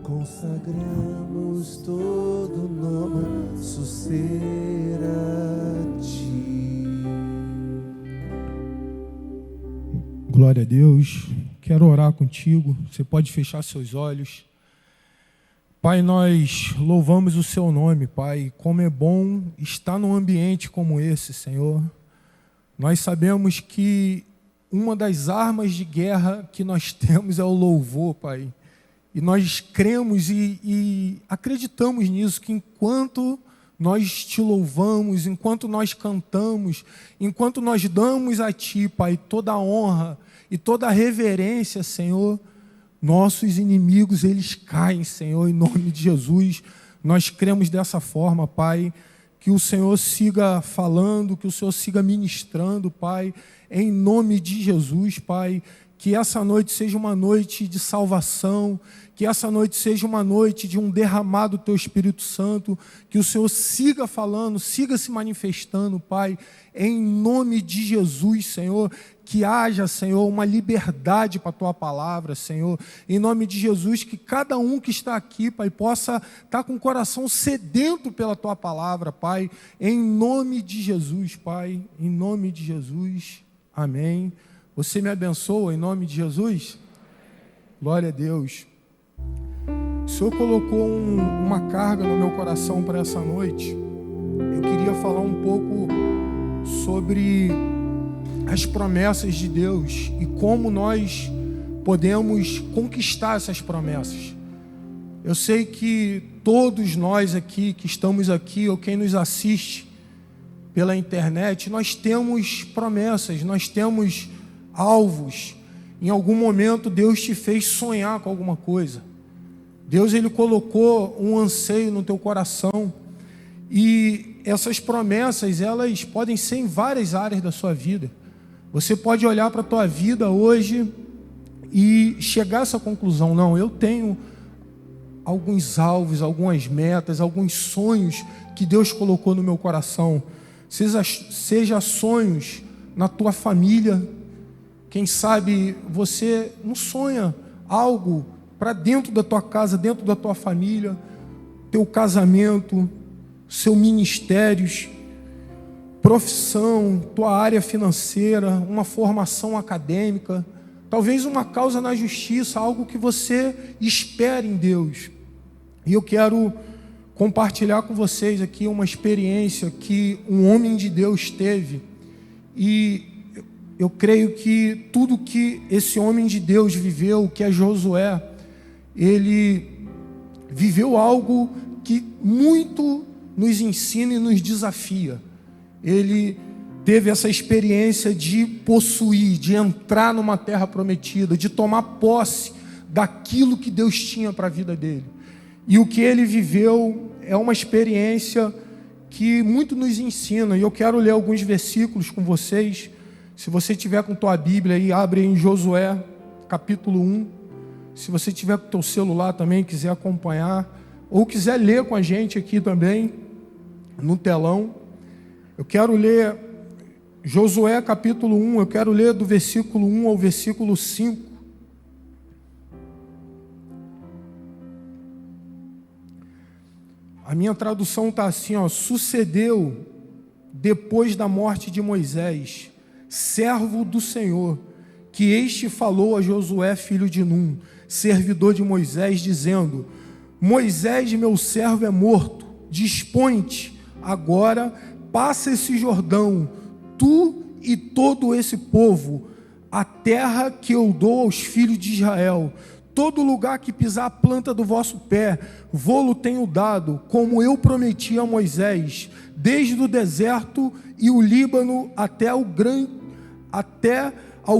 Consagramos todo nosso ser a ti. Glória a Deus. Quero orar contigo. Você pode fechar seus olhos. Pai, nós louvamos o seu nome, Pai. Como é bom estar num ambiente como esse, Senhor. Nós sabemos que uma das armas de guerra que nós temos é o louvor, Pai. E nós cremos e acreditamos nisso, que enquanto nós te louvamos, enquanto nós cantamos, enquanto nós damos a Ti, Pai, toda a honra e toda a reverência, Senhor, nossos inimigos, eles caem, Senhor, em nome de Jesus. Nós cremos dessa forma, Pai, que o Senhor siga falando, que o Senhor siga ministrando, Pai, em nome de Jesus, Pai. Que essa noite seja uma noite de salvação, que essa noite seja uma noite de um derramado do Teu Espírito Santo, que o Senhor siga falando, siga se manifestando, Pai, em nome de Jesus, Senhor, que haja, Senhor, uma liberdade para a Tua palavra, Senhor, em nome de Jesus, que cada um que está aqui, Pai, possa estar com o coração sedento pela Tua palavra, Pai, em nome de Jesus, Pai, em nome de Jesus, amém. Você me abençoa em nome de Jesus? Glória a Deus. O Senhor colocou uma carga no meu coração para essa noite. Eu queria falar um pouco sobre as promessas de Deus e como nós podemos conquistar essas promessas. Eu sei que todos nós aqui, que estamos aqui, ou quem nos assiste pela internet, nós temos promessas, nós temos alvos. Em algum momento Deus te fez sonhar com alguma coisa. Deus, Ele colocou um anseio no teu coração. E essas promessas, elas podem ser em várias áreas da sua vida. Você pode olhar para a tua vida hoje e chegar a essa conclusão: não, eu tenho alguns alvos, algumas metas, alguns sonhos que Deus colocou no meu coração. Seja sonhos na tua família. Quem sabe você não sonha algo para dentro da tua casa, dentro da tua família, teu casamento, seu ministérios, profissão, tua área financeira, uma formação acadêmica, talvez uma causa na justiça, algo que você espera em Deus. E eu quero compartilhar com vocês aqui uma experiência que um homem de Deus teve. E eu creio que tudo que esse homem de Deus viveu, que é Josué, ele viveu algo que muito nos ensina e nos desafia. Ele teve essa experiência de possuir, de entrar numa terra prometida, de tomar posse daquilo que Deus tinha para a vida dele. E o que ele viveu é uma experiência que muito nos ensina. E eu quero ler alguns versículos com vocês. Se você tiver com tua Bíblia aí, abre em Josué, capítulo 1. Se você tiver com o teu celular também, quiser acompanhar, ou quiser ler com a gente aqui também, no telão. Eu quero ler Josué, capítulo 1, eu quero ler do versículo 1 ao versículo 5. A minha tradução está assim, ó: sucedeu depois da morte de Moisés, servo do Senhor, que este falou a Josué, filho de Num, servidor de Moisés, dizendo: Moisés, meu servo, é morto. Dispõe-te agora, passa esse Jordão, tu e todo esse povo, a terra que eu dou aos filhos de Israel. Todo lugar que pisar a planta do vosso pé, vô-lo tenho dado, como eu prometi a Moisés, desde o deserto e o Líbano até ao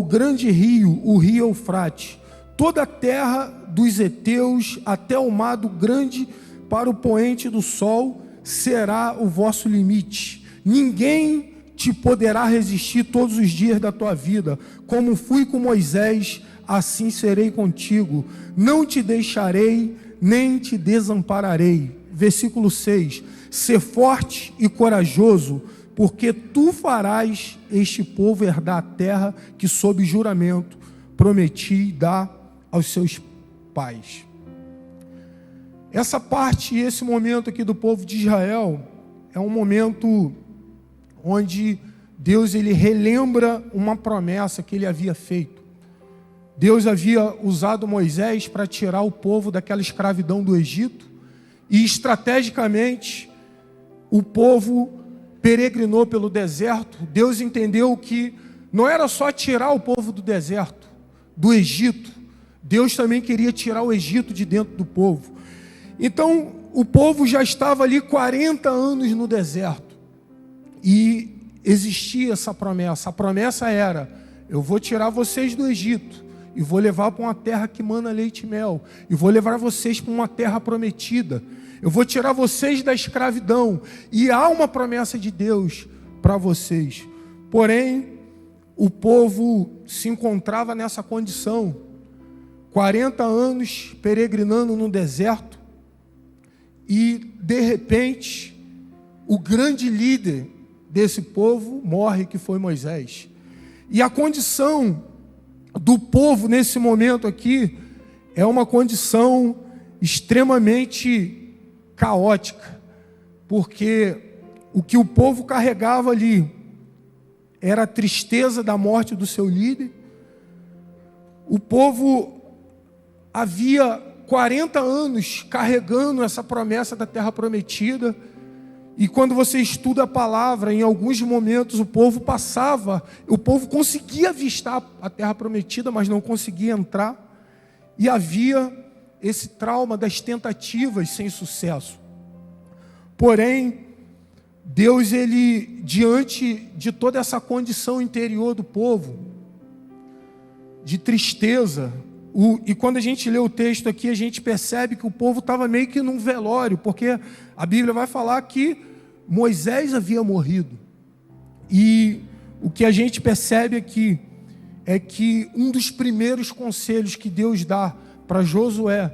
grande rio, o rio Eufrate. Toda a terra dos heteus até o mar do grande para o poente do sol será o vosso limite. Ninguém te poderá resistir todos os dias da tua vida. Como fui com Moisés, assim serei contigo. Não te deixarei, nem te desampararei. Versículo 6. Ser forte e corajoso, porque tu farás este povo herdar a terra que sob juramento prometi dar aos seus pais. Essa parte, esse momento aqui do povo de Israel, é um momento onde Deus ele relembra uma promessa que ele havia feito. Deus havia usado Moisés para tirar o povo daquela escravidão do Egito, e estrategicamente o povo peregrinou pelo deserto. Deus entendeu que não era só tirar o povo do deserto, do Egito. Deus também queria tirar o Egito de dentro do povo. Então, o povo já estava ali 40 anos no deserto. E existia essa promessa. A promessa era: eu vou tirar vocês do Egito e vou levar para uma terra que mana leite e mel. E vou levar vocês para uma terra prometida. Eu vou tirar vocês da escravidão. E há uma promessa de Deus para vocês. Porém, o povo se encontrava nessa condição. 40 anos peregrinando no deserto. E, de repente, o grande líder desse povo morre, que foi Moisés. E a condição do povo nesse momento aqui é uma condição extremamente caótica, porque o que o povo carregava ali era a tristeza da morte do seu líder. O povo havia 40 anos carregando essa promessa da terra prometida, e quando você estuda a palavra, em alguns momentos o povo conseguia avistar a terra prometida, mas não conseguia entrar, e havia esse trauma das tentativas sem sucesso. Porém, Deus, ele, diante de toda essa condição interior do povo, de tristeza, e quando a gente lê o texto aqui, a gente percebe que o povo estava meio que num velório, porque a Bíblia vai falar que Moisés havia morrido. E o que a gente percebe aqui é que um dos primeiros conselhos que Deus dá para Josué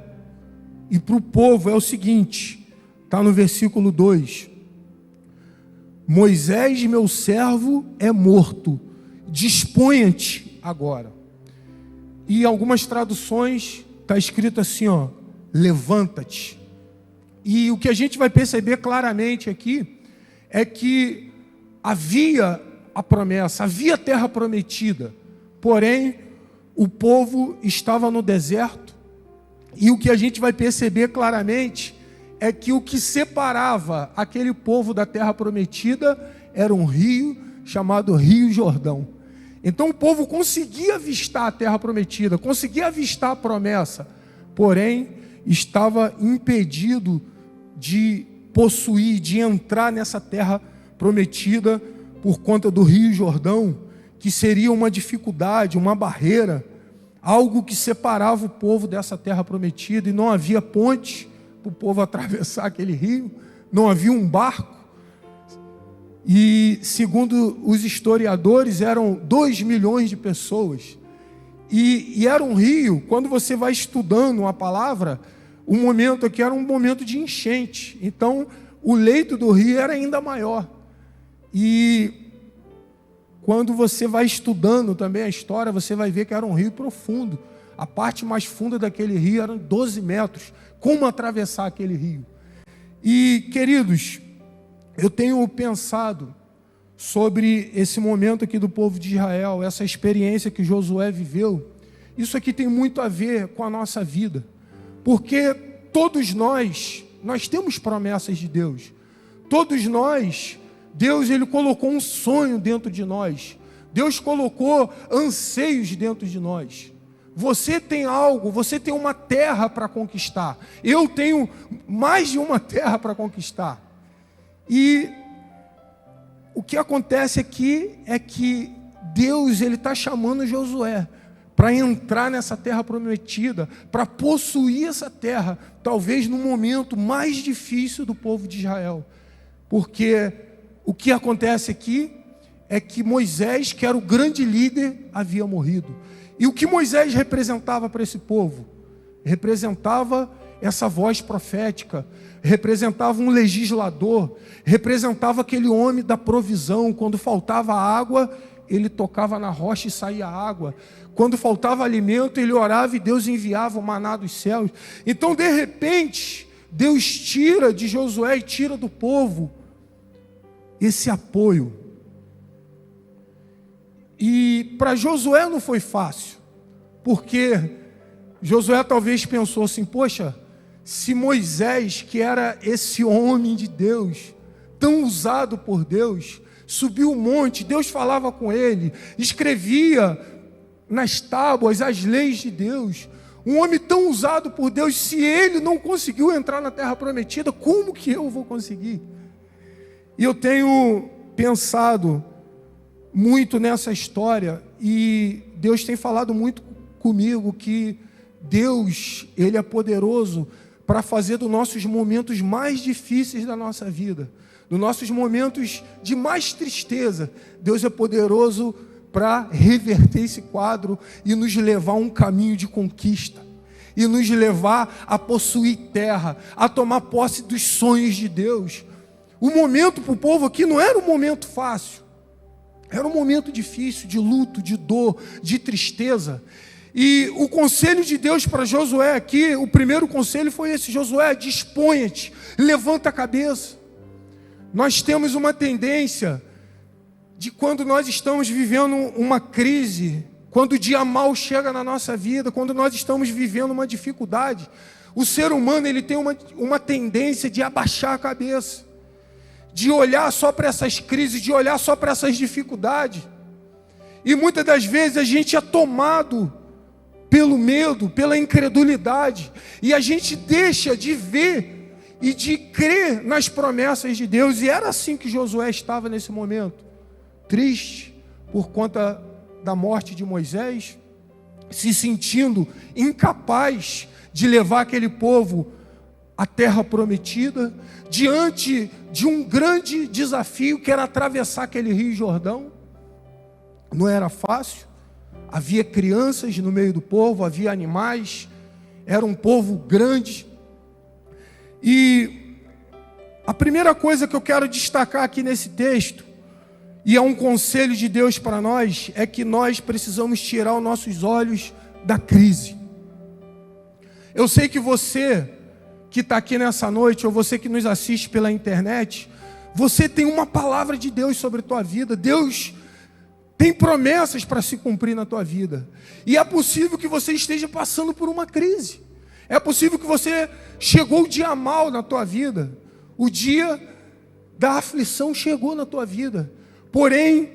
e para o povo é o seguinte, está no versículo 2: Moisés, meu servo, é morto, disponha-te agora. E em algumas traduções está escrito assim, ó, levanta-te. E o que a gente vai perceber claramente aqui é que havia a promessa, havia a terra prometida, porém o povo estava no deserto. E o que a gente vai perceber claramente é que o que separava aquele povo da terra prometida era um rio chamado Rio Jordão. Então o povo conseguia avistar a terra prometida, conseguia avistar a promessa, porém estava impedido de possuir, de entrar nessa terra prometida por conta do Rio Jordão, que seria uma dificuldade, uma barreira, algo que separava o povo dessa terra prometida, e não havia ponte para o povo atravessar aquele rio, não havia um barco. E segundo os historiadores, eram 2 milhões de pessoas. E era um rio, quando você vai estudando a palavra, o momento aqui era um momento de enchente. Então, o leito do rio era ainda maior. E quando você vai estudando também a história, você vai ver que era um rio profundo. A parte mais funda daquele rio eram 12 metros. Como atravessar aquele rio? E, queridos, eu tenho pensado sobre esse momento aqui do povo de Israel, essa experiência que Josué viveu. Isso aqui tem muito a ver com a nossa vida, porque todos nós temos promessas de Deus. Todos nós, Deus, ele colocou um sonho dentro de nós. Deus colocou anseios dentro de nós. Você tem algo, você tem uma terra para conquistar. Eu tenho mais de uma terra para conquistar. E o que acontece aqui é que Deus, ele está chamando Josué para entrar nessa terra prometida, para possuir essa terra, talvez no momento mais difícil do povo de Israel. Porque o que acontece aqui é que Moisés, que era o grande líder, havia morrido. E o que Moisés representava para esse povo? Representava essa voz profética, representava um legislador, representava aquele homem da provisão. Quando faltava água, ele tocava na rocha e saía água. Quando faltava alimento, ele orava e Deus enviava o maná dos céus. Então, de repente, Deus tira de Josué e tira do povo esse apoio. E para Josué não foi fácil, porque Josué talvez pensou assim: poxa, se Moisés, que era esse homem de Deus, tão usado por Deus, subiu o monte, Deus falava com ele, escrevia nas tábuas as leis de Deus, um homem tão usado por Deus, se ele não conseguiu entrar na terra prometida, como que eu vou conseguir? E eu tenho pensado muito nessa história, e Deus tem falado muito comigo que Deus, Ele é poderoso para fazer dos nossos momentos mais difíceis da nossa vida, dos nossos momentos de mais tristeza, Deus é poderoso para reverter esse quadro e nos levar a um caminho de conquista, e nos levar a possuir terra, a tomar posse dos sonhos de Deus. O momento para o povo aqui não era um momento fácil, era um momento difícil, de luto, de dor, de tristeza. E o conselho de Deus para Josué aqui, o primeiro conselho foi esse: Josué, disponha-te, levanta a cabeça. Nós temos uma tendência de, quando nós estamos vivendo uma crise, quando o dia mal chega na nossa vida, quando nós estamos vivendo uma dificuldade, o ser humano ele tem uma tendência de abaixar a cabeça, de olhar só para essas crises, de olhar só para essas dificuldades. E muitas das vezes a gente é tomado pelo medo, pela incredulidade, e a gente deixa de ver e de crer nas promessas de Deus. E era assim que Josué estava nesse momento, triste por conta da morte de Moisés, se sentindo incapaz de levar aquele povo à terra prometida, diante de um grande desafio que era atravessar aquele rio Jordão. Não era fácil, havia crianças no meio do povo, havia animais, era um povo grande. E a primeira coisa que eu quero destacar aqui nesse texto, e é um conselho de Deus para nós, é que nós precisamos tirar os nossos olhos da crise. Eu sei que você que está aqui nessa noite, ou você que nos assiste pela internet, você tem uma palavra de Deus sobre a tua vida. Deus tem promessas para se cumprir na tua vida. E é possível que você esteja passando por uma crise. É possível que você chegou o dia mal na tua vida. O dia da aflição chegou na tua vida. Porém,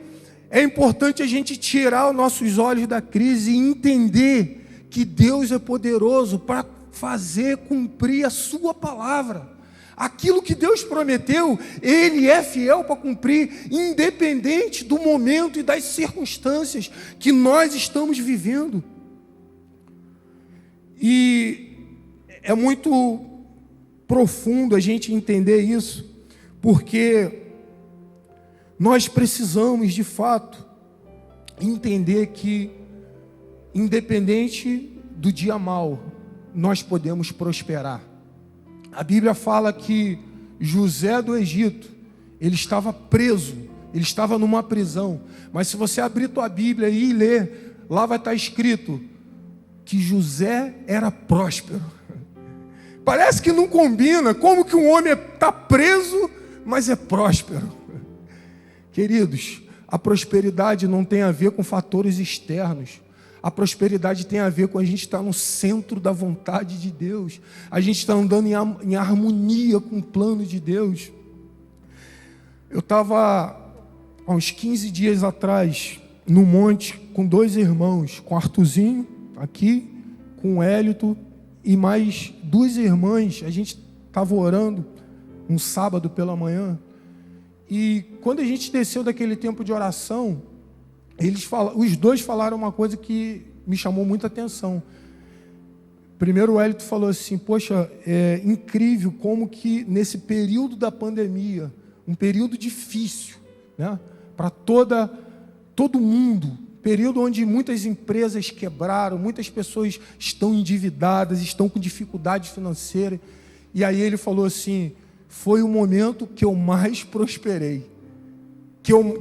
é importante a gente tirar os nossos olhos da crise e entender que Deus é poderoso para fazer cumprir a sua palavra. Aquilo que Deus prometeu, Ele é fiel para cumprir, independente do momento e das circunstâncias que nós estamos vivendo. E é muito profundo a gente entender isso, porque nós precisamos, de fato, entender que, independente do dia mau, nós podemos prosperar. A Bíblia fala que José do Egito, ele estava preso, ele estava numa prisão. Mas se você abrir tua Bíblia e ler, lá vai estar escrito que José era próspero. Parece que não combina, como que um homem está preso, mas é próspero. Queridos, a prosperidade não tem a ver com fatores externos. A prosperidade tem a ver com a gente estar no centro da vontade de Deus. A gente está andando em harmonia com o plano de Deus. Eu estava, há uns 15 dias atrás, no monte, com 2 irmãos, com Artuzinho, aqui, com o Hélito, e mais 2 irmãs. A gente estava orando, um sábado pela manhã. E quando a gente desceu daquele tempo de oração, os 2 falaram uma coisa que me chamou muita atenção. Primeiro o Hélito falou assim: poxa, é incrível como que nesse período da pandemia, um período difícil, né, para todo mundo, período onde muitas empresas quebraram, muitas pessoas estão endividadas, estão com dificuldade financeira. E aí ele falou assim: foi o momento que eu mais prosperei,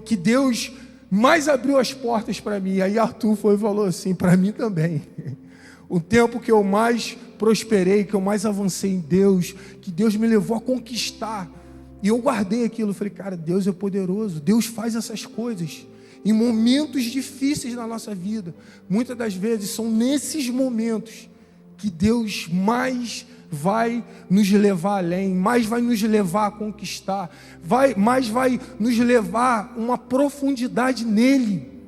que Deus mais abriu as portas para mim. Aí Arthur foi e falou assim: para mim também. o tempo que eu mais prosperei, que eu mais avancei em Deus, que Deus me levou a conquistar. E eu guardei aquilo, falei, cara, Deus é poderoso, Deus faz essas coisas em momentos difíceis na nossa vida. Muitas das vezes são nesses momentos que Deus mais vai nos levar além, mais vai nos levar a conquistar, mais vai nos levar a uma profundidade nele.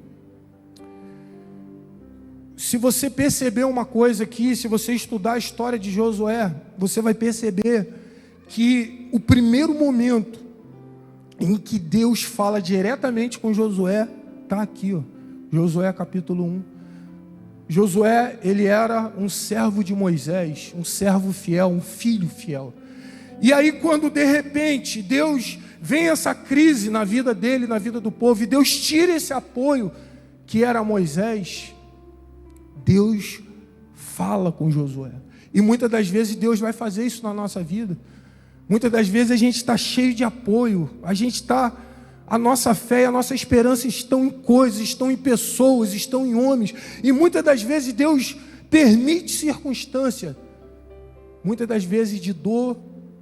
Se você perceber uma coisa aqui, se você estudar a história de Josué, você vai perceber que o primeiro momento em que Deus fala diretamente com Josué está aqui, ó, Josué capítulo 1. Josué, ele era um servo de Moisés, um servo fiel, um filho fiel. E aí quando de repente Deus vem essa crise na vida dele, na vida do povo, e Deus tira esse apoio que era Moisés, Deus fala com Josué. E muitas das vezes Deus vai fazer isso na nossa vida. Muitas das vezes a gente está cheio de apoio, a nossa fé e a nossa esperança estão em coisas, estão em pessoas, estão em homens. E muitas das vezes Deus permite circunstância, muitas das vezes de dor,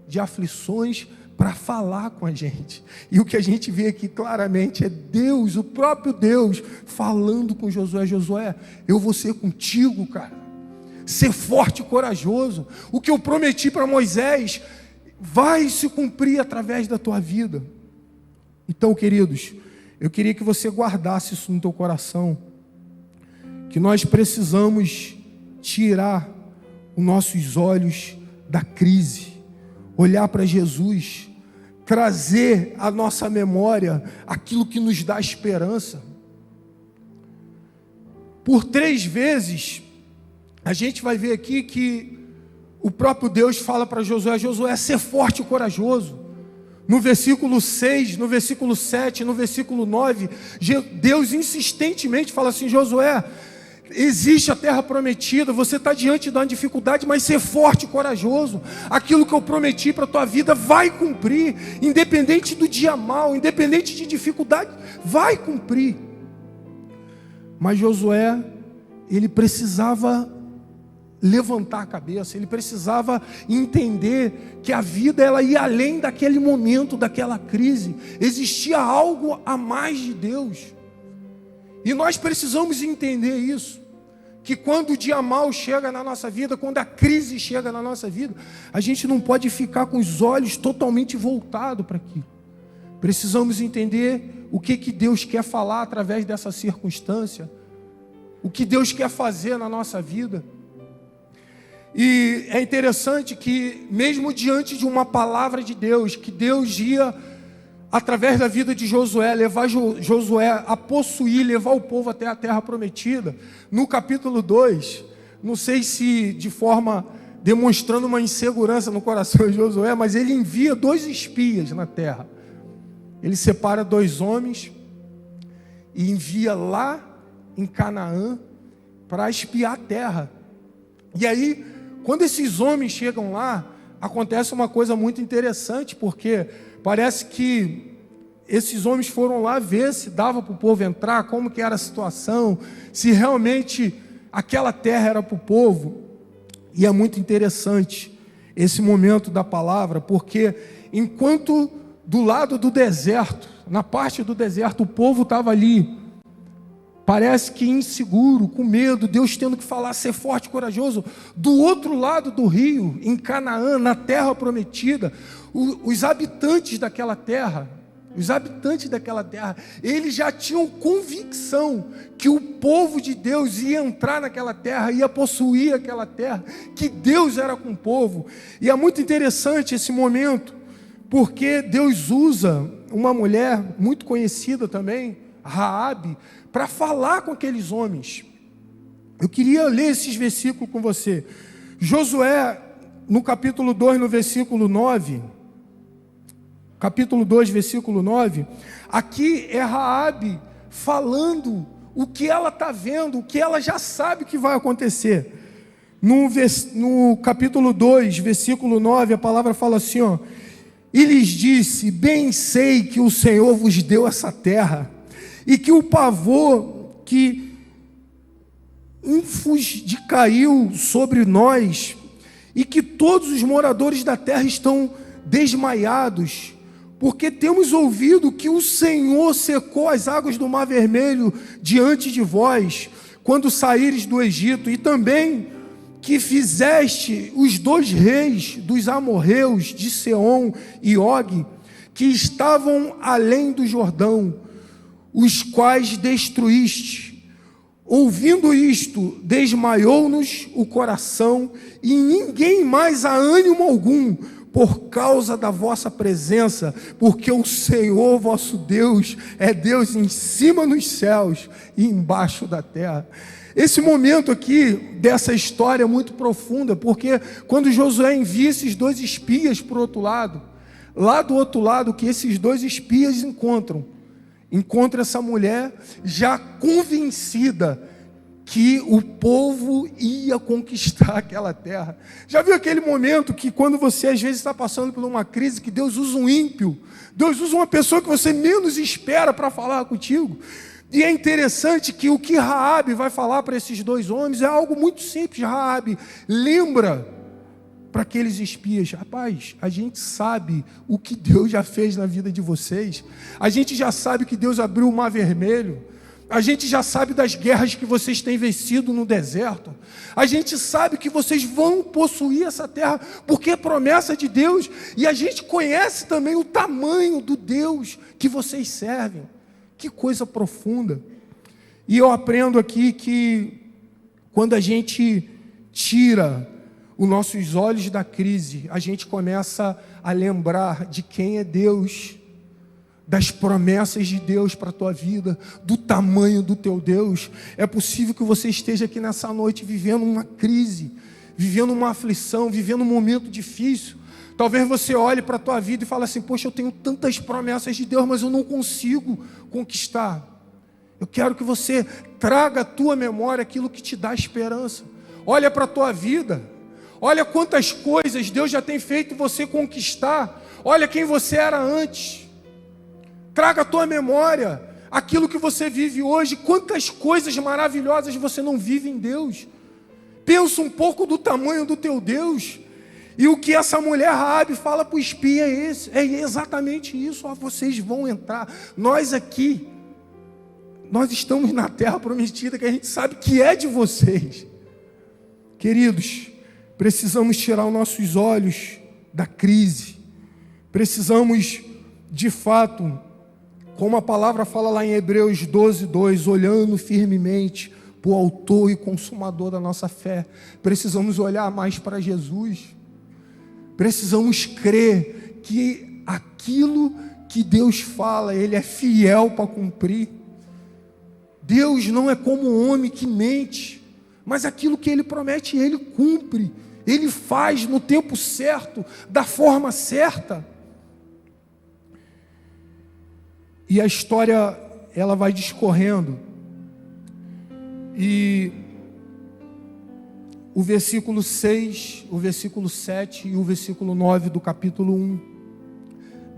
de aflições, para falar com a gente. E o que a gente vê aqui claramente é Deus, o próprio Deus, falando com Josué. Josué, eu vou ser contigo, cara. Ser forte e corajoso. O que eu prometi para Moisés vai se cumprir através da tua vida. Então, queridos, eu queria que você guardasse isso no teu coração, que nós precisamos tirar os nossos olhos da crise, olhar para Jesus, trazer à nossa memória aquilo que nos dá esperança. Por 3 vezes, a gente vai ver aqui que o próprio Deus fala para Josué, Josué, ser forte e corajoso. No versículo 6, no versículo 7, no versículo 9, Deus insistentemente fala assim, Josué, existe a terra prometida, você está diante de uma dificuldade, mas ser forte e corajoso. Aquilo que eu prometi para a tua vida vai cumprir, independente do dia mau, independente de dificuldade, vai cumprir. Mas Josué, ele precisava levantar a cabeça, ele precisava entender que a vida ela ia além daquele momento, daquela crise. Existia algo a mais de Deus. E nós precisamos entender isso, que quando o dia mau chega na nossa vida, quando a crise chega na nossa vida, a gente não pode ficar com os olhos totalmente voltados para aquilo. Precisamos entender o que Deus quer falar através dessa circunstância, o que Deus quer fazer na nossa vida. E é interessante que mesmo diante de uma palavra de Deus, que Deus ia, através da vida de Josué, levar Josué a possuir, levar o povo até a terra prometida, no capítulo 2, não sei se de forma demonstrando uma insegurança no coração de Josué, mas ele envia 2 espias na terra. Ele separa 2 homens e envia lá em Canaã para espiar a terra. E aí, quando esses homens chegam lá, acontece uma coisa muito interessante, porque parece que esses homens foram lá ver se dava para o povo entrar, como que era a situação, se realmente aquela terra era para o povo. E é muito interessante esse momento da palavra, porque enquanto do lado do deserto, na parte do deserto, o povo estava ali, parece que inseguro, com medo, Deus tendo que falar, ser forte e corajoso. Do outro lado do rio, em Canaã, na terra prometida, os habitantes daquela terra, eles já tinham convicção que o povo de Deus ia entrar naquela terra, ia possuir aquela terra, que Deus era com o povo. E é muito interessante esse momento, porque Deus usa uma mulher muito conhecida também, Raabe, para falar com aqueles homens. Eu queria ler esses versículos com você. Josué, no capítulo 2, no versículo 9, capítulo 2, versículo 9, aqui é Raabe falando o que ela está vendo, o que ela já sabe que vai acontecer. No capítulo 2, versículo 9, a palavra fala assim, ó, e lhes disse, bem sei que o Senhor vos deu essa terra, e que o pavor que ínfus caiu sobre nós e que todos os moradores da terra estão desmaiados, porque temos ouvido que o Senhor secou as águas do Mar Vermelho diante de vós, quando saíres do Egito, e também que fizeste os 2 reis dos amorreus, de Seom e Og, que estavam além do Jordão, os quais destruíste. Ouvindo isto, desmaiou-nos o coração, e ninguém mais há ânimo algum, por causa da vossa presença, porque o Senhor vosso Deus é Deus em cima nos céus e embaixo da terra. Esse momento aqui dessa história é muito profunda, porque quando Josué envia esses 2 espias para o outro lado, lá do outro lado, que esses 2 espias encontra essa mulher já convencida que o povo ia conquistar aquela terra. Já viu aquele momento que quando você às vezes está passando por uma crise, que Deus usa um ímpio, Deus usa uma pessoa que você menos espera para falar contigo? E é interessante que o que Raabe vai falar para esses 2 homens é algo muito simples. Raabe lembra para aqueles espias: rapaz, a gente sabe o que Deus já fez na vida de vocês, a gente já sabe que Deus abriu o Mar Vermelho, a gente já sabe das guerras que vocês têm vencido no deserto, a gente sabe que vocês vão possuir essa terra, porque é promessa de Deus, e a gente conhece também o tamanho do Deus que vocês servem. Que coisa profunda. E eu aprendo aqui que quando a gente tira os nossos olhos da crise, a gente começa a lembrar de quem é Deus, das promessas de Deus para a tua vida, do tamanho do teu Deus. É possível que você esteja aqui nessa noite vivendo uma crise, vivendo uma aflição, vivendo um momento difícil. Talvez você olhe para a tua vida e fale assim: poxa, eu tenho tantas promessas de Deus, mas eu não consigo conquistar. Eu quero que você traga à tua memória aquilo que te dá esperança. Olha para a tua vida, olha quantas coisas Deus já tem feito você conquistar. Olha quem você era antes. Traga à tua memória aquilo que você vive hoje. Quantas coisas maravilhosas você não vive em Deus. Pensa um pouco do tamanho do teu Deus. E o que essa mulher Raabe fala para o espia é exatamente isso. Vocês vão entrar. Nós aqui, nós estamos na terra prometida, que a gente sabe que é de vocês. Queridos, precisamos tirar os nossos olhos da crise. Precisamos, de fato, como a palavra fala lá em Hebreus 12:2, olhando firmemente para o autor e consumador da nossa fé. Precisamos olhar mais para Jesus. Precisamos crer que aquilo que Deus fala, Ele é fiel para cumprir. Deus não é como um homem que mente, mas aquilo que Ele promete, Ele cumpre. Ele faz no tempo certo, da forma certa. E a história, ela vai discorrendo. E o versículo 6, o versículo 7 e o versículo 9 do capítulo 1.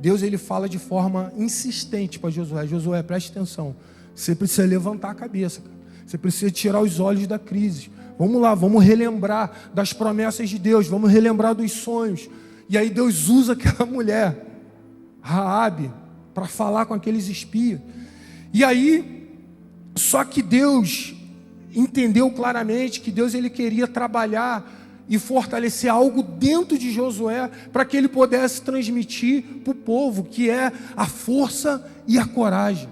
Deus, ele fala de forma insistente para Josué: Josué, preste atenção. Você precisa levantar a cabeça, cara. Você precisa tirar os olhos da crise. Vamos lá, vamos relembrar das promessas de Deus, vamos relembrar dos sonhos. E aí Deus usa aquela mulher, Raabe, para falar com aqueles espias. E aí, só que Deus entendeu claramente que Deus, ele queria trabalhar e fortalecer algo dentro de Josué, para que ele pudesse transmitir para o povo, que é a força e a coragem.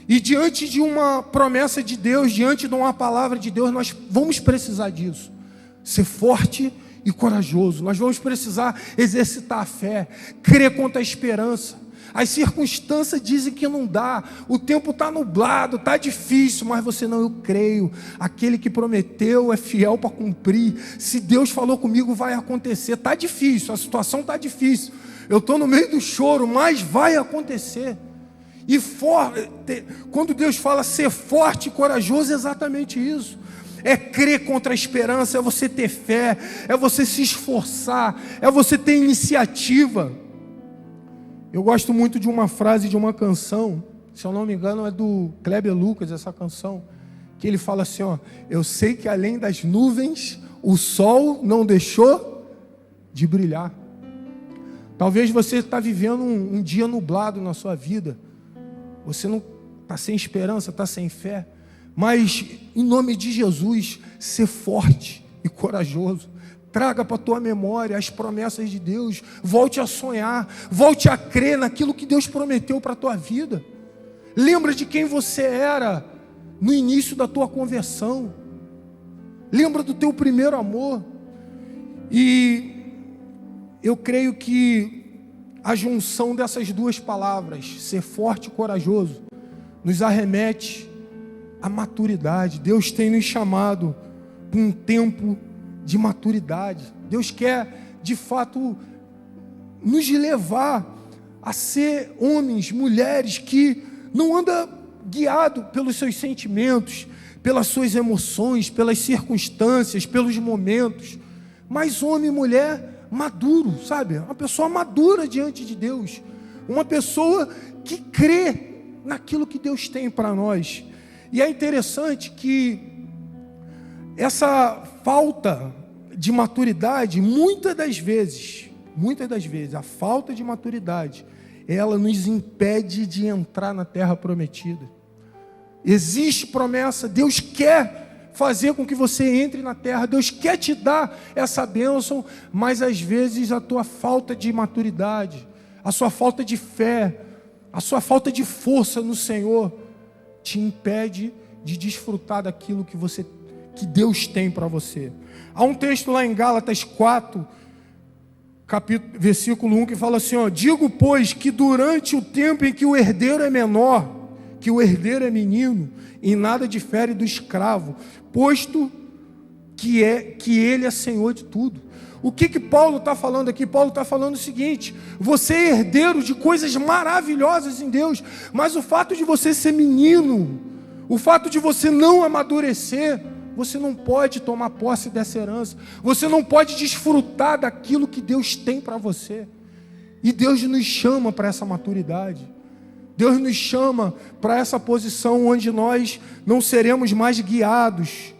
E diante de uma promessa de Deus, diante de uma palavra de Deus, nós vamos precisar disso. Ser forte e corajoso. Nós vamos precisar exercitar a fé, crer contra a esperança. As circunstâncias dizem que não dá, o tempo está nublado, está difícil, mas você não, eu creio. Aquele que prometeu é fiel para cumprir. Se Deus falou comigo, vai acontecer. Está difícil, a situação está difícil. Eu estou no meio do choro, mas vai acontecer. E quando Deus fala ser forte e corajoso, é exatamente isso. É crer contra a esperança, é você ter fé, é você se esforçar, é você ter iniciativa. Eu gosto muito de uma frase de uma canção, se eu não me engano é do Kleber Lucas, essa canção, que ele fala assim, ó, eu sei que além das nuvens, o sol não deixou de brilhar. Talvez você está vivendo um dia nublado na sua vida, você não está sem esperança, está sem fé, mas em nome de Jesus, ser forte e corajoso. Traga para a tua memória as promessas de Deus, volte a sonhar, volte a crer naquilo que Deus prometeu para a tua vida. Lembra de quem você era no início da tua conversão, lembra do teu primeiro amor. E eu creio que a junção dessas duas palavras, ser forte e corajoso, nos arremete à maturidade. Deus tem nos chamado para um tempo de maturidade. Deus quer, de fato, nos levar a ser homens, mulheres que não andam guiados pelos seus sentimentos, pelas suas emoções, pelas circunstâncias, pelos momentos, mas homem e mulher maduro, sabe? Uma pessoa madura diante de Deus, uma pessoa que crê naquilo que Deus tem para nós. E é interessante que essa falta de maturidade, muitas das vezes, a falta de maturidade, ela nos impede de entrar na terra prometida. Existe promessa, Deus quer fazer com que você entre na terra, Deus quer te dar essa bênção, mas às vezes a tua falta de maturidade, a sua falta de fé, a sua falta de força no Senhor, te impede de desfrutar daquilo que Deus tem para você. Há um texto lá em Gálatas 4, versículo 1, que fala assim, ó, digo, pois, que durante o tempo em que o herdeiro é menor, que o herdeiro é menino, em nada difere do escravo, posto que ele é senhor de tudo. O que Paulo está falando aqui? Paulo está falando o seguinte: você é herdeiro de coisas maravilhosas em Deus, mas o fato de você ser menino, o fato de você não amadurecer, você não pode tomar posse dessa herança, você não pode desfrutar daquilo que Deus tem para você. E Deus nos chama para essa maturidade, Deus nos chama para essa posição onde nós não seremos mais guiados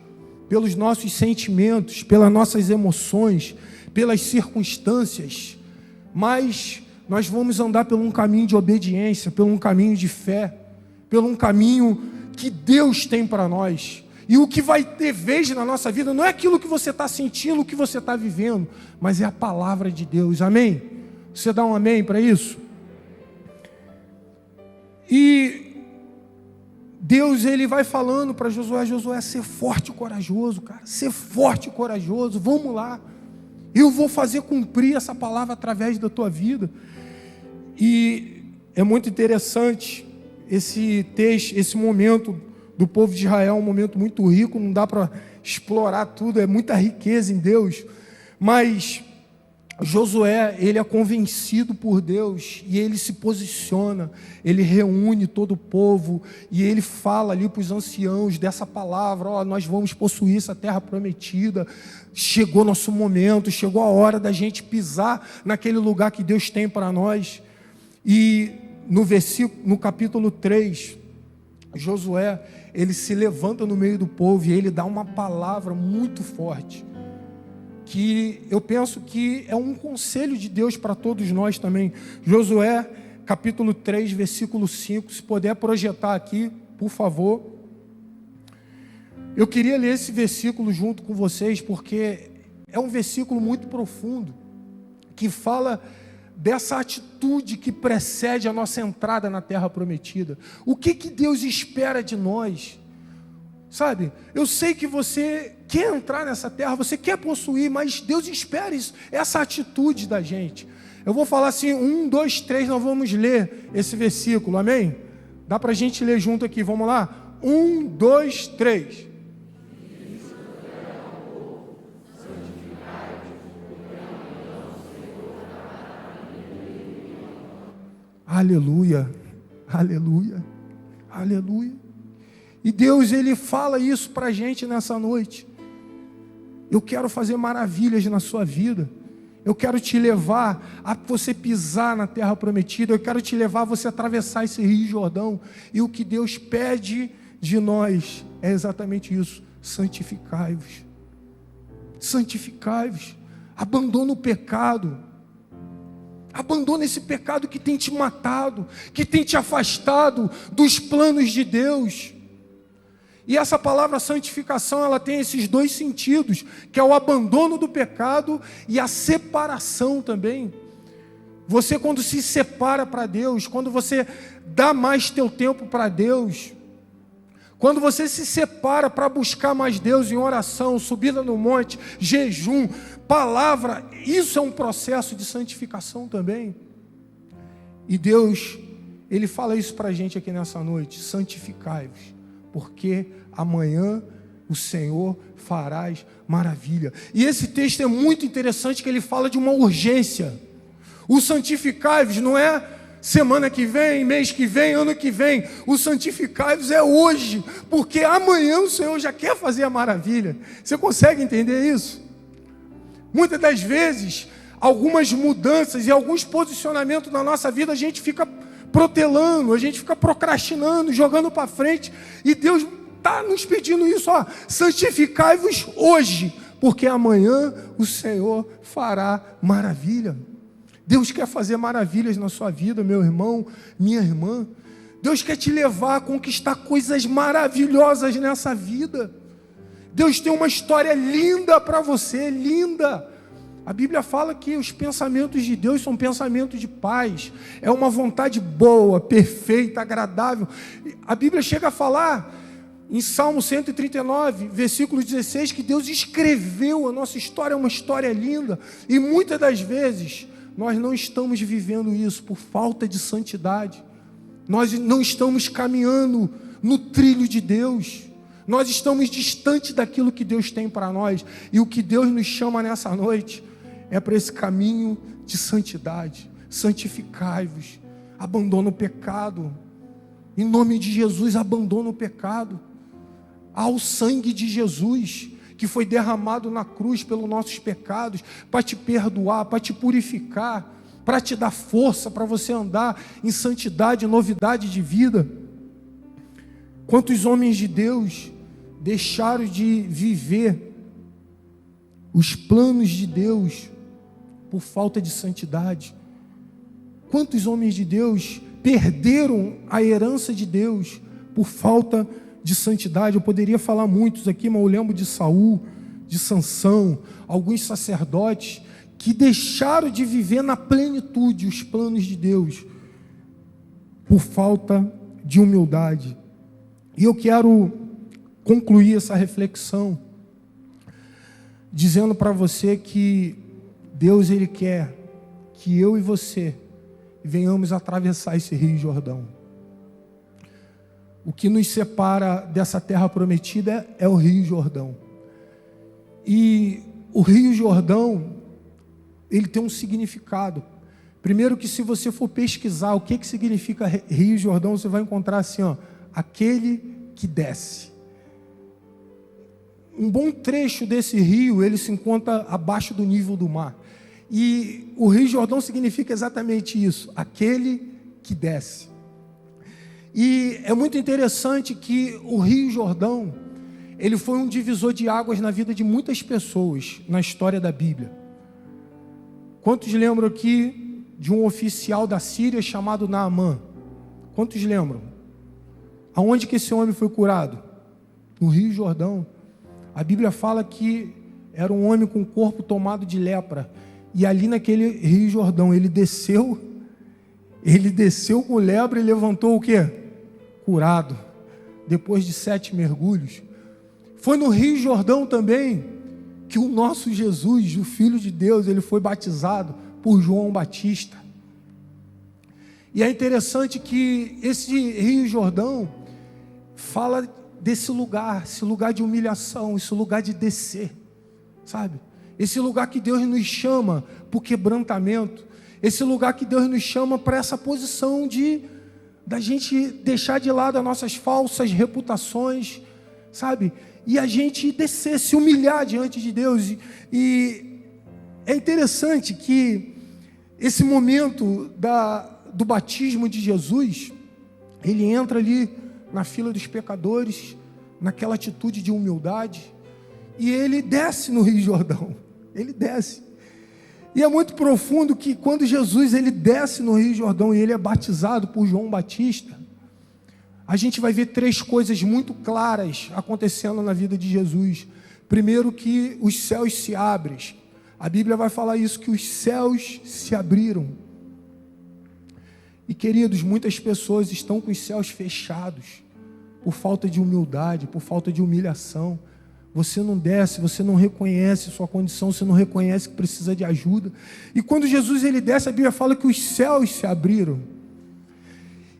pelos nossos sentimentos, pelas nossas emoções, pelas circunstâncias, mas nós vamos andar por um caminho de obediência, por um caminho de fé, por um caminho que Deus tem para nós. E o que vai ter vez na nossa vida não é aquilo que você está sentindo, o que você está vivendo, mas é a palavra de Deus, amém? Você dá um amém para isso? E Deus, ele vai falando para Josué, ser forte e corajoso, cara, ser forte e corajoso, vamos lá, eu vou fazer cumprir essa palavra através da tua vida. E é muito interessante esse texto, esse momento do povo de Israel, um momento muito rico, não dá para explorar tudo, é muita riqueza em Deus, mas Josué, ele é convencido por Deus e ele se posiciona, ele reúne todo o povo e ele fala ali para os anciãos dessa palavra, ó, nós vamos possuir essa terra prometida, chegou nosso momento, chegou a hora da gente pisar naquele lugar que Deus tem para nós. E no capítulo 3, Josué, ele se levanta no meio do povo e ele dá uma palavra muito forte, que eu penso que é um conselho de Deus para todos nós também. Josué, capítulo 3, versículo 5, se puder projetar aqui, por favor. Eu queria ler esse versículo junto com vocês, porque é um versículo muito profundo, que fala dessa atitude que precede a nossa entrada na terra prometida. O que Deus espera de nós? Sabe, eu sei que você quer entrar nessa terra, você quer possuir, mas Deus espera isso, essa atitude da gente. Eu vou falar assim, 1, 2, 3, nós vamos ler esse versículo, amém? Dá para a gente ler junto aqui, vamos lá? 1, 2, 3. Aleluia, aleluia, aleluia. E Deus, ele fala isso para a gente nessa noite. Eu quero fazer maravilhas na sua vida. Eu quero te levar a você pisar na terra prometida. Eu quero te levar a você atravessar esse Rio Jordão. E o que Deus pede de nós é exatamente isso: santificai-vos. Santificai-vos. Abandona o pecado. Abandona esse pecado que tem te matado, que tem te afastado dos planos de Deus. E essa palavra santificação, ela tem esses dois sentidos, que é o abandono do pecado e a separação também. Você, quando se separa para Deus, quando você dá mais teu tempo para Deus, quando você se separa para buscar mais Deus em oração, subida no monte, jejum, palavra, isso é um processo de santificação também. E Deus, Ele fala isso para a gente aqui nessa noite: santificai-vos, porque amanhã o Senhor farás maravilha. E esse texto é muito interessante, que ele fala de uma urgência. O santificai-vos não é semana que vem, mês que vem, ano que vem. O santificai-vos é hoje, porque amanhã o Senhor já quer fazer a maravilha. Você consegue entender isso? Muitas das vezes, algumas mudanças e alguns posicionamentos na nossa vida, a gente fica protelando, a gente fica procrastinando, jogando para frente, e Deus está nos pedindo isso: santificai-vos hoje, porque amanhã o Senhor fará maravilha. Deus quer fazer maravilhas na sua vida, meu irmão, minha irmã. Deus quer te levar a conquistar coisas maravilhosas nessa vida. Deus tem uma história linda para você, linda. A Bíblia fala que os pensamentos de Deus são pensamentos de paz. É uma vontade boa, perfeita, agradável. A Bíblia chega a falar em Salmo 139, versículo 16, que Deus escreveu a nossa história, é uma história linda. E muitas das vezes nós não estamos vivendo isso por falta de santidade. Nós não estamos caminhando no trilho de Deus. Nós estamos distantes daquilo que Deus tem para nós. E o que Deus nos chama nessa noite é para esse caminho de santidade. Santificai-vos. Abandona o pecado. Em nome de Jesus, abandona o pecado. Há o sangue de Jesus, que foi derramado na cruz pelos nossos pecados, para te perdoar, para te purificar, para te dar força, para você andar em santidade, novidade de vida. Quantos homens de Deus deixaram de viver os planos de Deus por falta de santidade? Quantos homens de Deus perderam a herança de Deus por falta de santidade? Eu poderia falar muitos aqui, mas eu lembro de Saul, de Sansão, alguns sacerdotes que deixaram de viver na plenitude os planos de Deus por falta de humildade. E eu quero concluir essa reflexão dizendo para você que Deus, Ele quer que eu e você venhamos atravessar esse Rio Jordão. O que nos separa dessa terra prometida é o Rio Jordão. E o Rio Jordão, ele tem um significado. Primeiro, que se você for pesquisar o que significa Rio Jordão, você vai encontrar assim, aquele que desce. Um bom trecho desse rio, ele se encontra abaixo do nível do mar. E o Rio Jordão significa exatamente isso, aquele que desce. E é muito interessante que o Rio Jordão, ele foi um divisor de águas na vida de muitas pessoas na história da Bíblia. Quantos lembram aqui de um oficial da Síria chamado Naamã? Quantos lembram? Aonde que esse homem foi curado? No Rio Jordão. A Bíblia fala que era um homem com o corpo tomado de lepra. E ali naquele Rio Jordão, ele desceu com lepra e levantou o quê? Curado. Depois de 7 mergulhos. Foi no Rio Jordão também que o nosso Jesus, o Filho de Deus, ele foi batizado por João Batista. E é interessante que esse Rio Jordão fala desse lugar, esse lugar de humilhação, esse lugar de descer, sabe? Esse lugar que Deus nos chama para o quebrantamento, esse lugar que Deus nos chama para essa posição da gente deixar de lado as nossas falsas reputações, sabe? E a gente descer, se humilhar diante de Deus. E é interessante que esse momento do batismo de Jesus, ele entra ali na fila dos pecadores, naquela atitude de humildade, e ele desce no Rio Jordão. Ele desce. E é muito profundo que quando Jesus ele desce no Rio Jordão e ele é batizado por João Batista, a gente vai ver 3 coisas muito claras acontecendo na vida de Jesus. Primeiro, que os céus se abrem. A Bíblia vai falar isso, que os céus se abriram. E queridos, muitas pessoas estão com os céus fechados por falta de humildade, por falta de humilhação. Você não desce, você não reconhece sua condição, você não reconhece que precisa de ajuda. E quando Jesus ele desce, a Bíblia fala que os céus se abriram.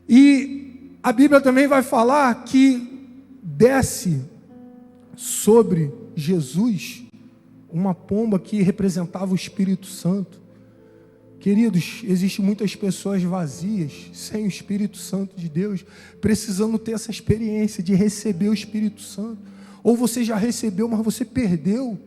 E a Bíblia também vai falar que desce sobre Jesus uma pomba que representava o Espírito Santo. Queridos, existem muitas pessoas vazias, sem o Espírito Santo de Deus, precisando ter essa experiência de receber o Espírito Santo. Ou você já recebeu, mas você perdeu.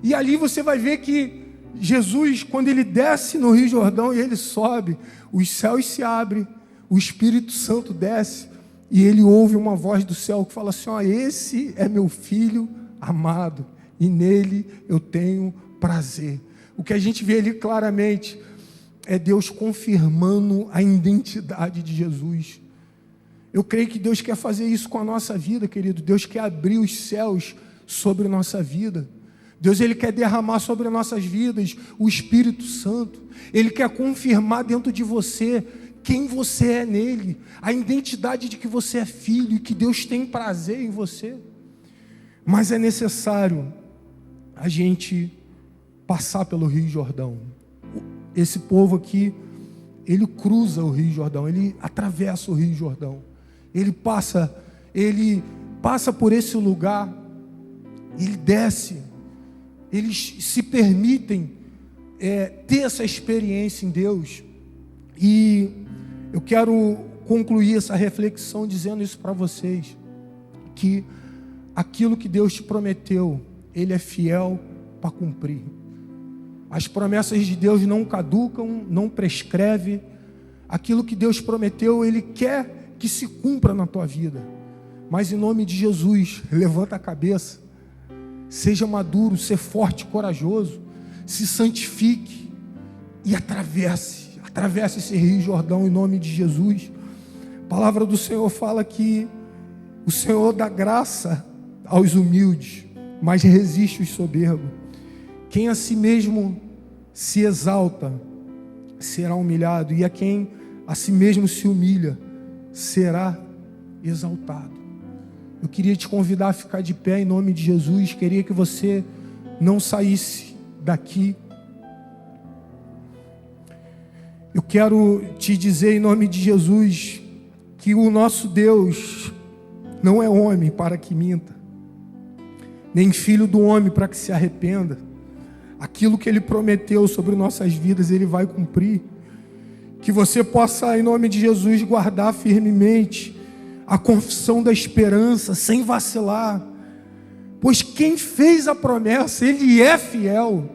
E ali você vai ver que Jesus, quando ele desce no Rio Jordão e ele sobe, os céus se abrem, o Espírito Santo desce, e ele ouve uma voz do céu que fala assim: ó, esse é meu filho amado, e nele eu tenho prazer. O que a gente vê ali claramente é Deus confirmando a identidade de Jesus. Eu creio que Deus quer fazer isso com a nossa vida, querido. Deus quer abrir os céus sobre a nossa vida. Deus ele quer derramar sobre as nossas vidas o Espírito Santo. Ele quer confirmar dentro de você quem você é nele, a identidade de que você é filho e que Deus tem prazer em você. Mas é necessário a gente passar pelo Rio Jordão. Esse povo aqui, ele cruza o Rio Jordão, ele atravessa o Rio Jordão. Ele passa por esse lugar, ele desce, eles se permitem ter essa experiência em Deus. E eu quero concluir essa reflexão dizendo isso para vocês, que aquilo que Deus te prometeu, Ele é fiel para cumprir. As promessas de Deus não caducam, não prescreve. Aquilo que Deus prometeu, Ele quer que se cumpra na tua vida. Mas em nome de Jesus, levanta a cabeça, seja maduro, seja forte, corajoso, se santifique e atravesse esse Rio Jordão em nome de Jesus. A palavra do Senhor fala que o Senhor dá graça aos humildes, mas resiste os soberbos. Quem a si mesmo se exalta será humilhado, e a quem a si mesmo se humilha será exaltado. Eu queria te convidar a ficar de pé em nome de Jesus. Queria que você não saísse daqui. Eu quero te dizer em nome de Jesus que o nosso Deus não é homem para que minta, nem filho do homem para que se arrependa. Aquilo que Ele prometeu sobre nossas vidas, Ele vai cumprir. Que você possa, em nome de Jesus, guardar firmemente a confissão da esperança, sem vacilar. Pois quem fez a promessa, Ele é fiel.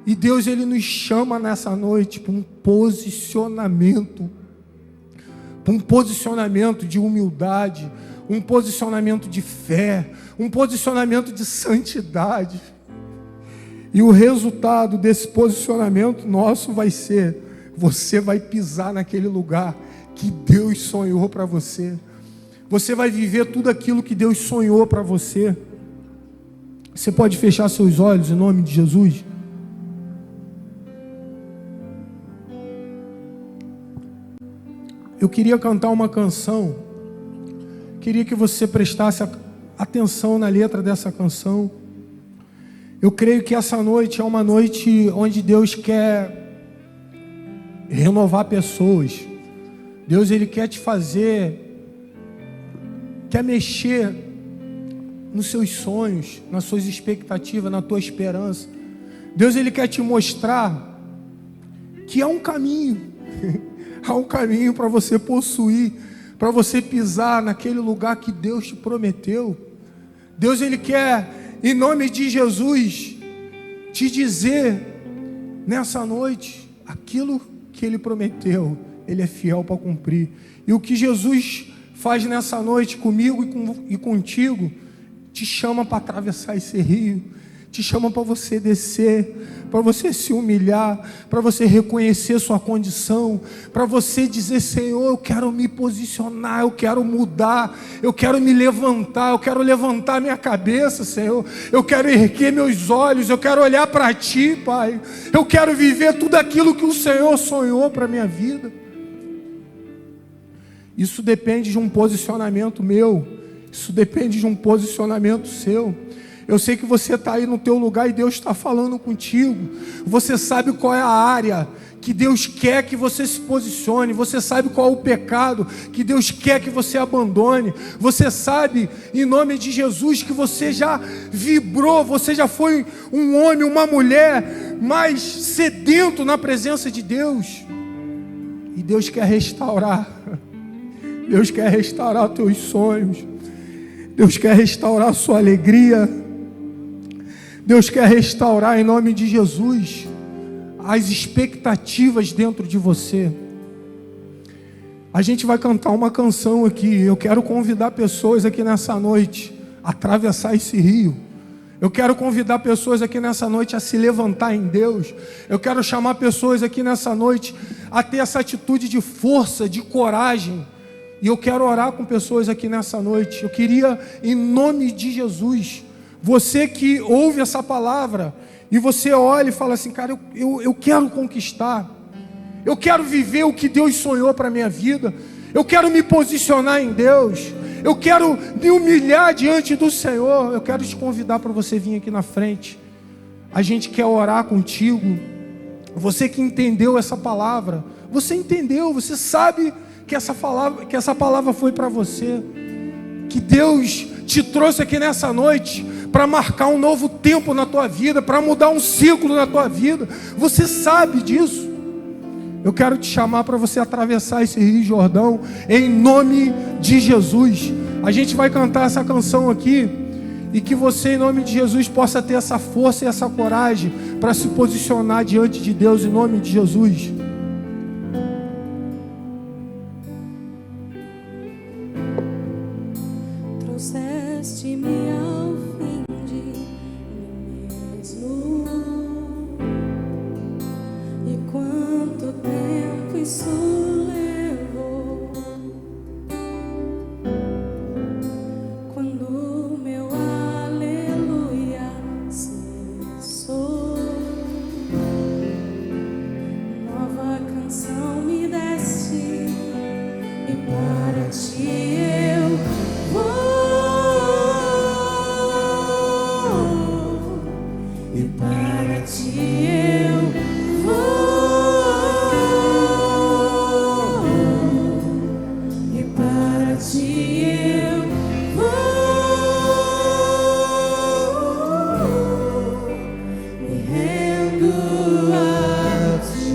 E Deus, Ele nos chama nessa noite para um posicionamento de humildade, um posicionamento de fé, um posicionamento de santidade. E o resultado desse posicionamento nosso vai ser: você vai pisar naquele lugar que Deus sonhou para você. Você vai viver tudo aquilo que Deus sonhou para você. Você pode fechar seus olhos em nome de Jesus? Eu queria cantar uma canção. Queria que você prestasse atenção na letra dessa canção. Eu creio que essa noite é uma noite onde Deus quer renovar pessoas. Deus, Ele quer te fazer, quer mexer nos seus sonhos, nas suas expectativas, na tua esperança. Deus, Ele quer te mostrar que há um caminho, há um caminho para você possuir, para você pisar naquele lugar que Deus te prometeu. Deus, Ele quer, em nome de Jesus, te dizer nessa noite aquilo que Ele prometeu, Ele é fiel para cumprir. E o que Jesus faz nessa noite comigo e contigo, te chama para atravessar esse rio, te chama para você descer, para você se humilhar, para você reconhecer sua condição, para você dizer: Senhor, eu quero me posicionar, eu quero mudar, eu quero me levantar, eu quero levantar minha cabeça, Senhor, eu quero erguer meus olhos, eu quero olhar para Ti, Pai, eu quero viver tudo aquilo que o Senhor sonhou para a minha vida. Isso depende de um posicionamento meu, isso depende de um posicionamento seu. Eu sei que você está aí no teu lugar e Deus está falando contigo. Você sabe qual é a área que Deus quer que você se posicione. Você sabe qual é o pecado que Deus quer que você abandone. Você sabe, em nome de Jesus, que você já vibrou, você já foi um homem, uma mulher mais sedento na presença de Deus. E Deus quer restaurar. Deus quer restaurar os teus sonhos. Deus quer restaurar a sua alegria. Deus quer restaurar, em nome de Jesus, as expectativas dentro de você. A gente vai cantar uma canção aqui. Eu quero convidar pessoas aqui nessa noite a atravessar esse rio. Eu quero convidar pessoas aqui nessa noite a se levantar em Deus. Eu quero chamar pessoas aqui nessa noite a ter essa atitude de força, de coragem. E eu quero orar com pessoas aqui nessa noite. Eu queria, em nome de Jesus, você que ouve essa palavra e você olha e fala assim: cara, eu quero conquistar, eu quero viver o que Deus sonhou para a minha vida, eu quero me posicionar em Deus, eu quero me humilhar diante do Senhor. Eu quero te convidar para você vir aqui na frente. A gente quer orar contigo. Você que entendeu essa palavra, você entendeu, você sabe que essa palavra foi para você, que Deus te trouxe aqui nessa noite para marcar um novo tempo na tua vida, para mudar um ciclo na tua vida. Você sabe disso. Eu quero te chamar para você atravessar esse Rio Jordão em nome de Jesus. A gente vai cantar essa canção aqui e que você, em nome de Jesus, possa ter essa força e essa coragem para se posicionar diante de Deus em nome de Jesus. Trouxeste-me ao fim de mim mesmo. E quanto tempo isso levou? Quando meu aleluia cessou, nova canção me deste, e para Ti eu vou. Para Ti eu vou, e para Ti eu vou, me rendo a Ti.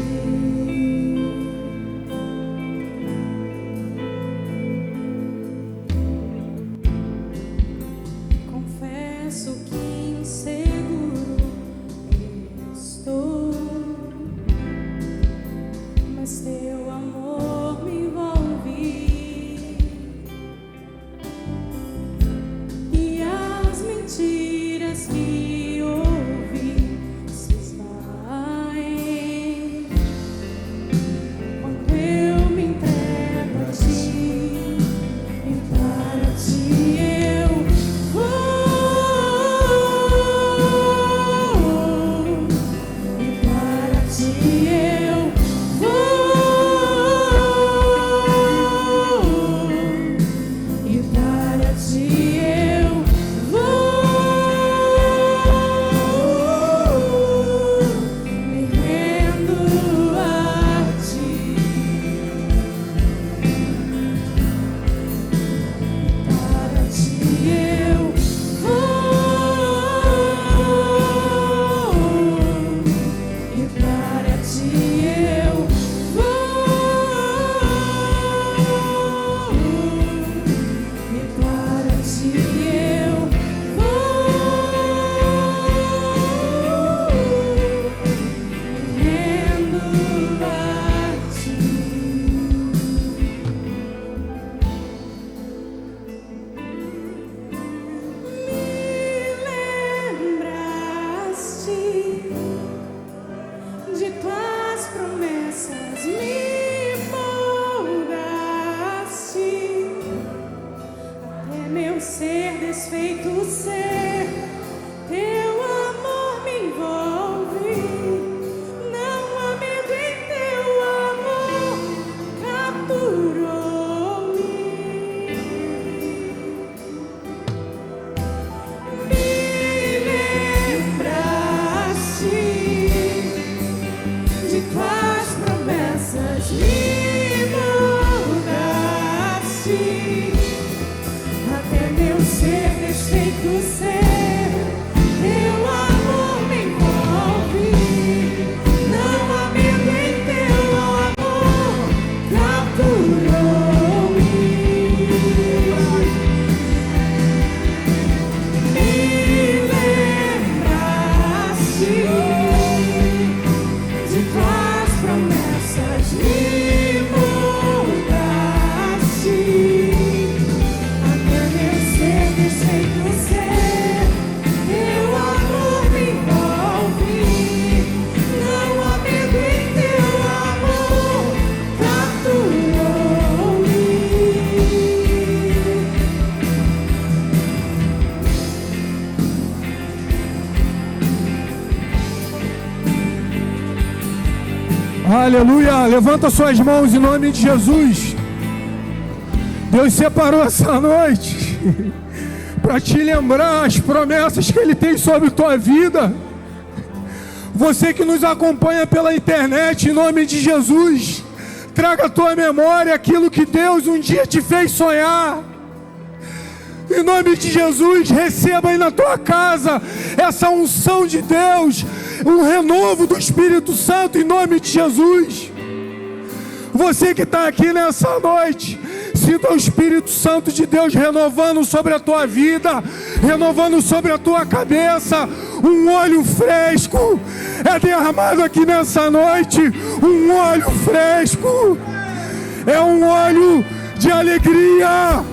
do ser, teu amor me envolve. Não há medo em teu amor, capturou-me. Me lembraste de tuas promessas, me mudaste. Até meu ser desfeito ser, teu amor me envolve. Não há medo em teu amor, capturou-me. Aleluia, levanta suas mãos em nome de Jesus. Deus separou essa noite para te lembrar as promessas que Ele tem sobre tua vida. Você que nos acompanha pela internet, em nome de Jesus, traga à tua memória aquilo que Deus um dia te fez sonhar. Em nome de Jesus, receba aí na tua casa essa unção de Deus, um renovo do Espírito Santo, em nome de Jesus. Você que está aqui nessa noite, sinta o Espírito Santo de Deus renovando sobre a tua vida, renovando sobre a tua cabeça. Um óleo fresco é derramado aqui nessa noite, um óleo fresco, é um óleo de alegria.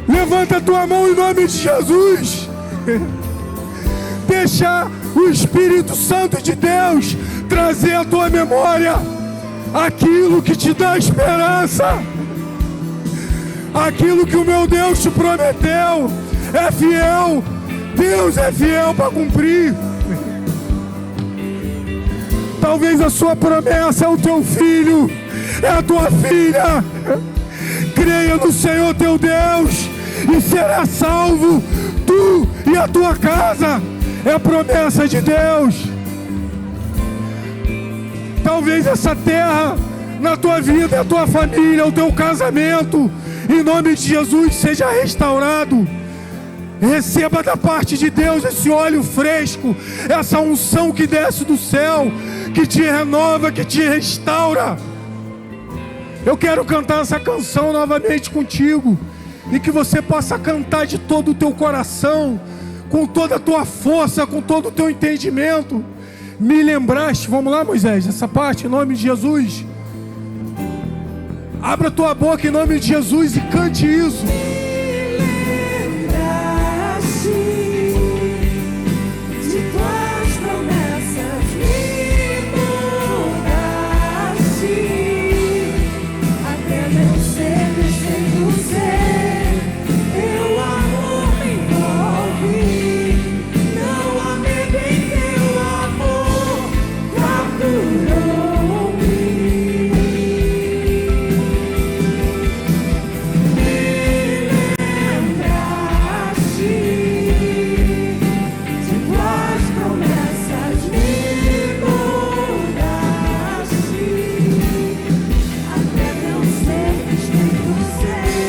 Levanta a tua mão em nome de Jesus. Deixa o Espírito Santo de Deus trazer à tua memória aquilo que te dá esperança, aquilo que o meu Deus te prometeu. É fiel, Deus é fiel para cumprir. Talvez a sua promessa é o teu filho, é a tua filha. Creia no Senhor teu Deus e será salvo, tu e a tua casa. É a promessa de Deus. Talvez essa terra na tua vida, a tua família, o teu casamento, em nome de Jesus, seja restaurado. Receba da parte de Deus esse óleo fresco, essa unção que desce do céu, que te renova, que te restaura. Eu quero cantar essa canção novamente contigo, e que você possa cantar de todo o teu coração, com toda a tua força, com todo o teu entendimento. Me lembraste, vamos lá, Moisés, essa parte, em nome de Jesus. Abra tua boca em nome de Jesus e cante isso. Me lembraste de tuas promessas, me mudaste. Até meu ser desfeito ser, teu amor me envolve. Não há medo em teu amor, capturou-me. Me lembraste de tuas promessas, me mudaste. Até meu ser desfeito ser,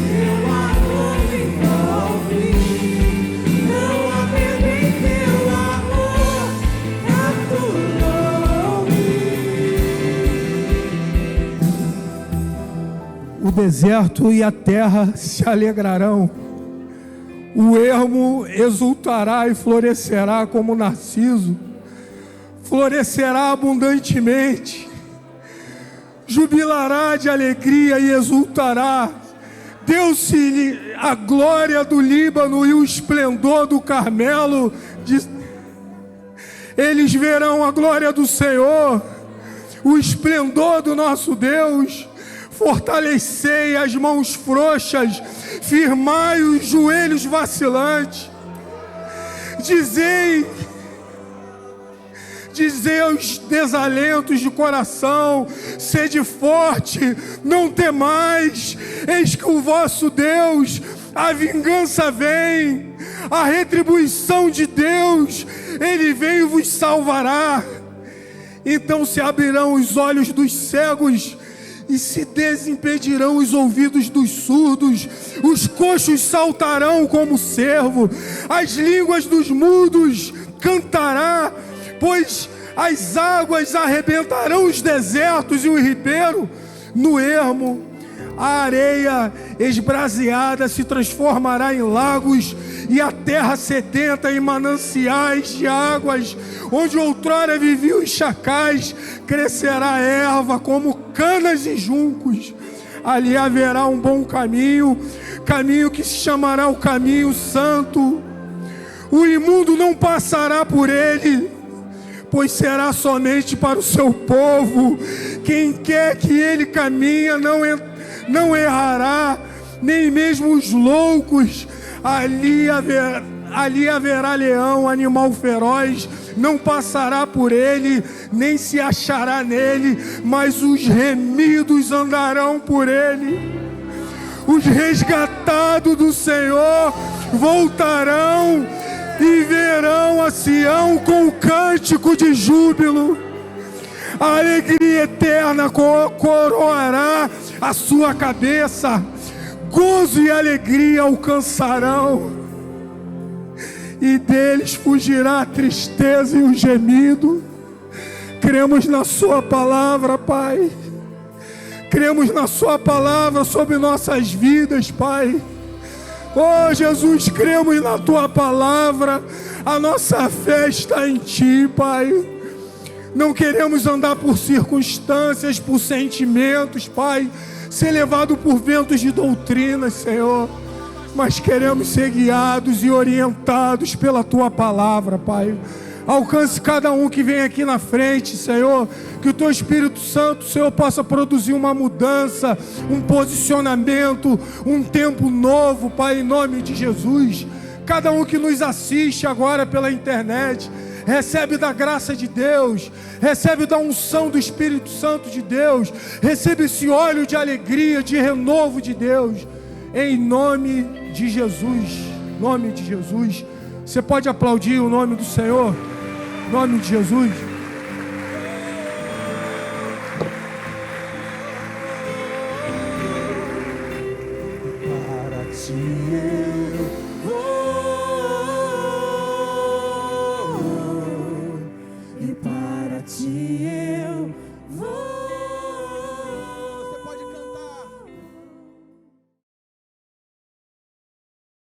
teu amor me envolve. Não há medo em teu amor, capturou-me. O deserto e a terra se alegrarão. O ermo exultará e florescerá como narciso. Florescerá abundantemente. Jubilará de alegria e exultará. Deu-se a glória do Líbano e o esplendor do Carmelo. Eles verão a glória do Senhor, o esplendor do nosso Deus. Fortalecei as mãos frouxas, firmai os joelhos vacilantes. Dizei aos desalentos de coração: sede forte, não temais, eis que o vosso Deus, a vingança vem, a retribuição de Deus, Ele vem e vos salvará. Então se abrirão os olhos dos cegos e se desimpedirão os ouvidos dos surdos, os coxos saltarão como cervo, as línguas dos mudos cantará, pois as águas arrebentarão os desertos e o ribeiro no ermo. A areia esbraseada se transformará em lagos, e a terra sedenta em mananciais de águas. Onde outrora viviam os chacais, crescerá erva como canas e juncos. Ali haverá um bom caminho, caminho que se chamará o caminho santo. O imundo não passará por ele, pois será somente para o seu povo. Quem quer que ele caminha não errará, nem mesmo os loucos. Ali haverá leão, animal feroz, não passará por ele, nem se achará nele, mas os remidos andarão por ele. Os resgatados do Senhor voltarão e verão a Sião com cântico de júbilo. A alegria eterna coroará a sua cabeça. Gozo e alegria alcançarão, e deles fugirá a tristeza e o gemido. Cremos na sua palavra, Pai. Cremos na sua palavra sobre nossas vidas, Pai. Oh, Jesus, cremos na tua palavra. A nossa fé está em ti, Pai. Não queremos andar por circunstâncias, por sentimentos, Pai, ser levado por ventos de doutrina, Senhor, mas queremos ser guiados e orientados pela tua palavra, Pai. Alcance cada um que vem aqui na frente, Senhor, que o teu Espírito Santo, Senhor, possa produzir uma mudança, um posicionamento, um tempo novo, Pai, em nome de Jesus. Cada um que nos assiste agora pela internet, recebe da graça de Deus, recebe da unção do Espírito Santo de Deus, recebe esse óleo de alegria, de renovo de Deus, em nome de Jesus. Nome de Jesus. Você pode aplaudir o nome do Senhor? Em nome de Jesus.